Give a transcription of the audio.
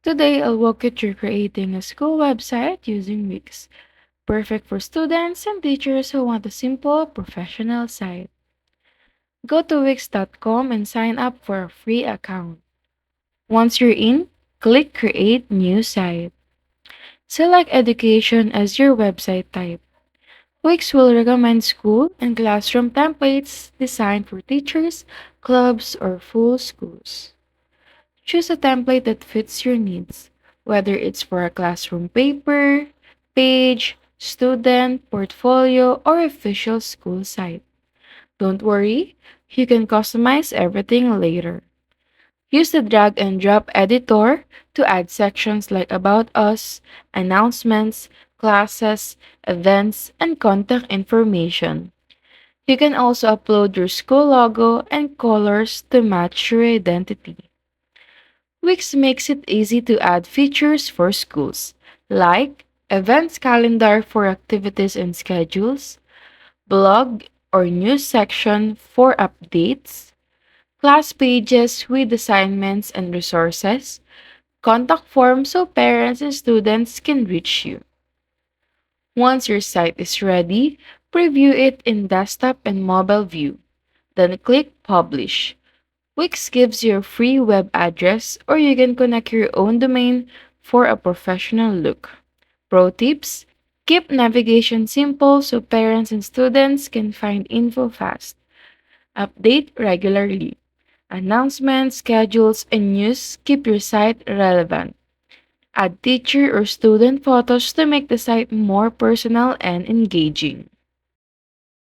Today, I'll walk you through creating a school website using Wix, perfect for students and teachers who want a simple, professional site. Go to wix.com and sign up for a free account. Once you're in, click Create New Site. Select Education as your website type. Wix will recommend school and classroom templates designed for teachers, clubs, or full schools. Choose a template that fits your needs, whether it's for a classroom paper, page, student, portfolio, or official school site. Don't worry, you can customize everything later. Use the drag and drop editor to add sections like About Us, announcements, classes, events, and contact information. You can also upload your school logo and colors to match your identity. Wix makes it easy to add features for schools, like events calendar for activities and schedules, blog or news section for updates, class pages with assignments and resources, contact form so parents and students can reach you. Once your site is ready, preview it in desktop and mobile view. Then click Publish. Wix gives you a free web address or you can connect your own domain for a professional look. Pro tips: keep navigation simple so parents and students can find info fast. Update regularly. Announcements, schedules, and news keep your site relevant. Add teacher or student photos to make the site more personal and engaging.